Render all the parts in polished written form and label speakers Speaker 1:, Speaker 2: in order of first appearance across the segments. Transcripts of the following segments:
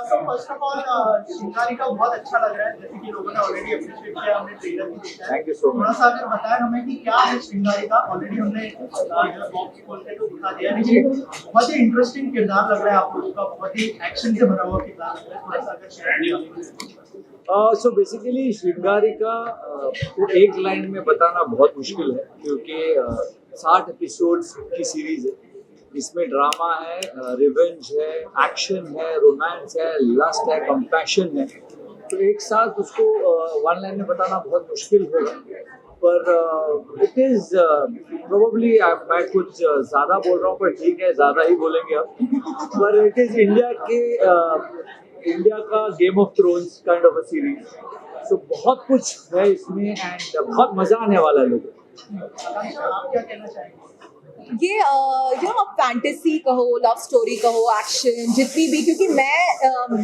Speaker 1: So first of all शिकारी का बहुत अच्छा लग रहा है, जैसे कि लोगों ने ऑलरेडी अप्रिशिएट किया, हमने ट्रेलर भी देखा है।
Speaker 2: थैंक यू सो
Speaker 1: थोड़ा
Speaker 2: मच।
Speaker 1: सा अगर बताएं हमें कि क्या है श्रृंगारी का। ऑलरेडी हमने जो बॉक्स खोल के तो दिखा दिया, लेकिन बहुत ही इंटरेस्टिंग किरदार लग रहा है आप लोगों का, बहुत ही एक्शन से भरा हुआ किरदार लग रहा है, थोड़ा सा अगर शेयर किया।
Speaker 2: सो बेसिकली श्रृंगारी का को एक लाइन में बताना बहुत मुश्किल है, क्योंकि 60 एपिसोड्स की सीरीज है। इसमें ड्रामा है, रिवेंज है, एक्शन है, रोमांस है, लस्ट है, कंपैशन है। तो एक साथ उसको वन लाइन में बताना बहुत मुश्किल होगा, पर इट इज़ प्रोबेबली मैं कुछ ज़्यादा बोल रहा हूँ, पर ठीक है, ज़्यादा ही बोलेंगे अब। पर इट इज़ इंडिया का game of thrones kind of a series. So बहुत कुछ है इसमें एंड बहुत मज़ा आने वाला है लोगों को।
Speaker 1: आप क्या कहना चाहेंगे?
Speaker 3: ये आप फैंटेसी कहो, लव स्टोरी कहो, एक्शन, जितनी भी, क्योंकि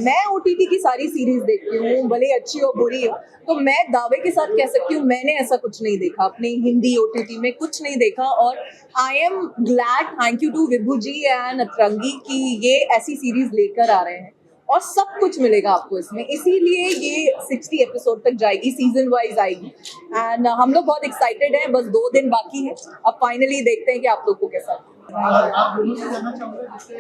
Speaker 3: मैं ओटीटी की सारी सीरीज देखती हूँ, भले अच्छी हो बुरी हो, तो मैं दावे के साथ कह सकती हूँ मैंने ऐसा कुछ नहीं देखा अपने हिंदी ओटीटी में, कुछ नहीं देखा। और I am glad, thank you to Vibhu ji and Atrangi कि ये ऐसी सीरीज लेकर आ रहे हैं और सब कुछ मिलेगा आपको इसमें, इसीलिए ये 60 एपिसोड तक जाएगी, सीजन वाइज आएगी। एंड हम लोग बहुत एक्साइटेड हैं, बस 2 दिन बाकी है, अब फाइनली देखते हैं कि आप लोग को कैसा।
Speaker 1: आप दोनों से जानना चाहूंगा, जिससे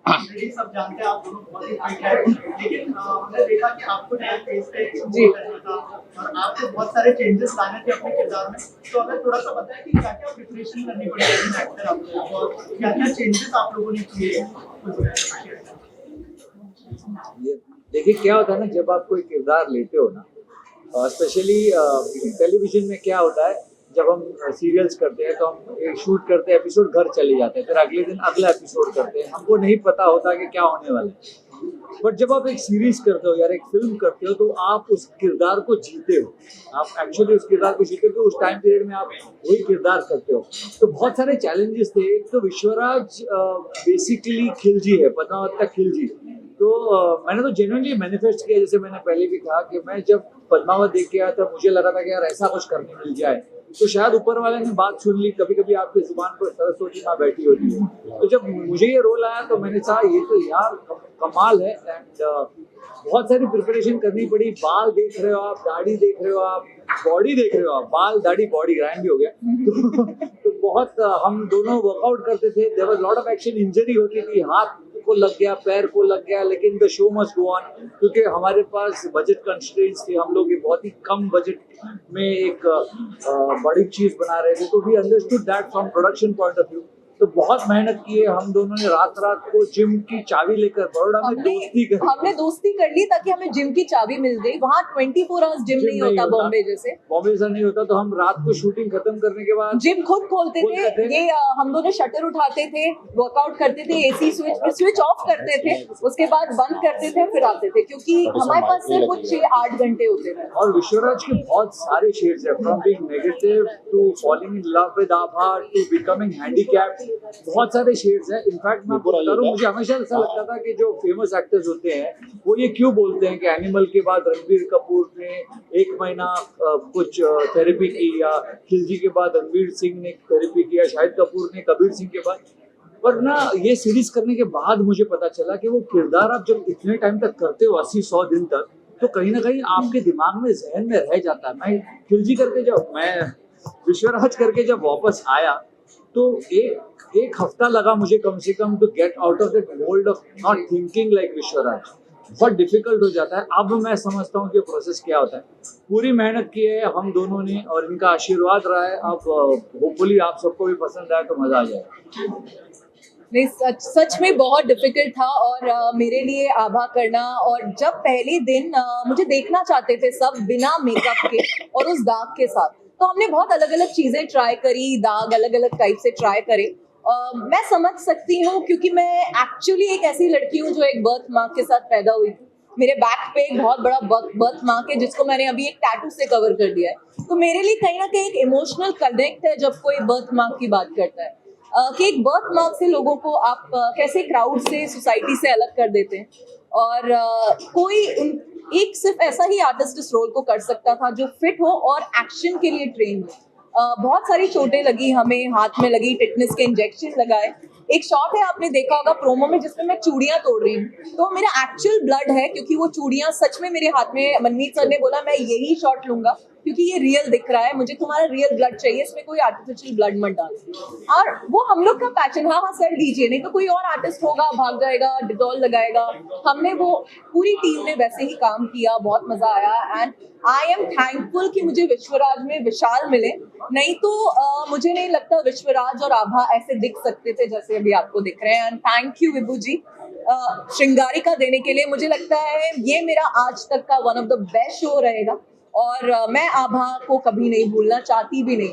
Speaker 1: ऑलरेडी सब जानते हैं आप दोनों बहुत ही फिट हैं, लेकिन हमने देखा कि आपको नया फेस पे
Speaker 3: जी
Speaker 1: करना था और आपको बहुत सारे चेंजेस लाने थे अपने किरदार में। तो अगर थोड़ा सा बताएं कि क्या क्या प्रिपरेशन करनी पड़ी एक्टर आप लोगों को और क्या क्या चेंजेस आप लोगों ने किए।
Speaker 2: देखिए क्या होता है ना, जब आप कोई किरदार लेते हो ना, स्पेशली टेलीविजन में क्या होता है, जब हम सीरियल्स करते हैं तो हम एक शूट करते हैं, एपिसोड घर चले जाते हैं, फिर अगले दिन अगला एपिसोड करते हैं, हमको नहीं पता होता कि क्या होने वाला है। बट जब आप एक सीरीज करते हो या एक फिल्म करते हो, तो आप उस किरदार को जीते हो, आप एक्चुअली उस किरदार को जीते हो, उस टाइम पीरियड में आप वही किरदार करते हो। तो बहुत सारे चैलेंजेस थे। एक तो विश्वराज बेसिकली खिलजी है, पद्मावत का खिलजी। तो मैंने तो जेन्युइनली मैनिफेस्ट किया, जैसे मैंने पहले भी कहा कि मैं जब पद्मावत देख के आया था, मुझे लगा था कि यार ऐसा कुछ करने मिल जाए, तो शायद ऊपर वाले ने बात सुन ली। कभी कभी आपकी जुबान पर सरस्वती माँ बैठी होती है। तो जब मुझे ये रोल आया तो मैंने कहा ये तो यार कमाल है। एंड बहुत सारी प्रिपरेशन करनी पड़ी। बाल देख रहे हो आप, दाढ़ी देख रहे हो आप, बॉडी देख रहे हो आप, बाल दाढ़ी बॉडी ग्रैंड भी हो गया। तो बहुत हम दोनों वर्कआउट करते थे। There was lot of action, injury होती थी, हाथ को लग गया, पैर को लग गया, लेकिन the show must go on, क्योंकि हमारे पास बजट कंस्ट्रेंट्स थी। हम लोग बहुत ही कम बजट में एक बड़ी चीज बना रहे थे, तो we understood that from production point of view. तो बहुत मेहनत की है हम दोनों ने, रात रात को जिम की चाबी लेकर बड़ोड़ा में दोस्ती कर,
Speaker 3: हमने दोस्ती कर ली ताकि हमें जिम की चाबी मिल गई। वहाँ 24 आवर्स जिम नहीं होता बॉम्बे जैसे।
Speaker 2: बॉम्बे जैसा नहीं होता। तो हम रात को शूटिंग खत्म करने के बाद
Speaker 3: जिम खुद खोलते थे। ये हम दोनों शटर उठाते थे, वर्कआउट करते थे, एसी स्विच ऑफ करते थे, उसके बाद बंद करते थे, फिर आते थे, क्योंकि हमारे पास सिर्फ कुछ 6-8 घंटे होते थे।
Speaker 2: और विश्वराज के बहुत सारे शेड्स है, from being negative to falling in love with Abha to becoming handicapped, बहुत सारे शेड्स हैं। इनफैक्ट मैं बता रहा हूँ, मुझे हमेशा ऐसा लगता था कि जो फेमस एक्टर्स होते हैं वो ये क्यों बोलते हैं कि एनिमल के बाद रणबीर कपूर ने 1 महीना कुछ थेरेपी की, या खिलजी के बाद रणवीर सिंह ने थेरेपी किया, शाहिद कपूर ने कबीर सिंह के बाद। पर ना ये सीरीज करने के बाद मुझे पता चला कि वो किरदार आप जब इतने टाइम तक करते हो, 80-100 दिन तक, तो कहीं ना कहीं आपके दिमाग में, जहन में रह जाता है। मैं खिलजी करके मैं विश्वराज करके जब वापस आया, तो एक हफ्ता लगा मुझे कम से कम to get out of that mould of not thinking like Vishwaraj. बहुत डिफिकल्ट हो जाता है। अब मैं समझता हूँ कि प्रोसेस क्या होता है। पूरी मेहनत की है हम दोनों ने और इनका आशीर्वाद रहा है। अब होपफुली आप सबको भी पसंद आए तो मजा आ जाए।
Speaker 3: नहीं, सच में बहुत डिफिकल्ट था। और मेरे लिए आभा करना, और जब पहले दिन मुझे देखना चाहते थे सब बिना मेकअप के और उस दाग के साथ, तो हमने बहुत अलग अलग चीजें ट्राई करी, दाग अलग अलग टाइप से ट्राई करे। मैं समझ सकती हूँ, क्योंकि मैं एक्चुअली एक ऐसी लड़की हूँ जो एक बर्थ मार्क के साथ पैदा हुई थी। मेरे बैक पे एक बहुत बड़ा बर्थ मार्क है, जिसको मैंने अभी एक टैटू से कवर कर दिया है। तो मेरे लिए कहीं ना कहीं एक इमोशनल कनेक्ट है जब कोई बर्थ मार्क की बात करता है, कि एक बर्थ मार्क से लोगों को आप कैसे क्राउड से, सोसाइटी से अलग कर देते हैं। और कोई एक सिर्फ ऐसा ही आर्टिस्ट इस रोल को कर सकता था जो फिट हो और एक्शन के लिए ट्रेन हो। बहुत सारी चोटें लगी हमें, हाथ में लगी, टिटनेस के इंजेक्शन लगाए, एक शॉट है, आपने देखा होगा प्रोमो में, जिसमें मैं चूड़ियां तोड़ रही हूँ, तो मेरा एक्चुअल ब्लड है, क्योंकि वो चूड़ियां सच में मेरे हाथ में, मनमीत सर ने बोला मैं यही शॉट लूंगा क्योंकि ये रियल दिख रहा है, मुझे तुम्हारा रियल ब्लड चाहिए, इसमें कोई आर्टिफिशियल ब्लड मत डाल। और वो हम लोग का पैशन, हाँ हाँ सर लीजिए, नहीं तो कोई और आर्टिस्ट होगा, भाग जाएगा, डिटॉल लगाएगा। हमने वो पूरी टीम ने वैसे ही काम किया, बहुत मजा आया। एंड आई एम थैंकफुल कि मुझे विश्वराज में विशाल मिले, नहीं तो मुझे नहीं लगता विश्वराज और आभा ऐसे दिख सकते थे जैसे अभी आपको दिख रहे हैं। एंड थैंक यू विभू जी श्रृंगारिका देने के लिए। मुझे लगता है ये मेरा आज तक का one of the best show रहेगा, और मैं आभा को कभी नहीं भूलना चाहती भी नहीं।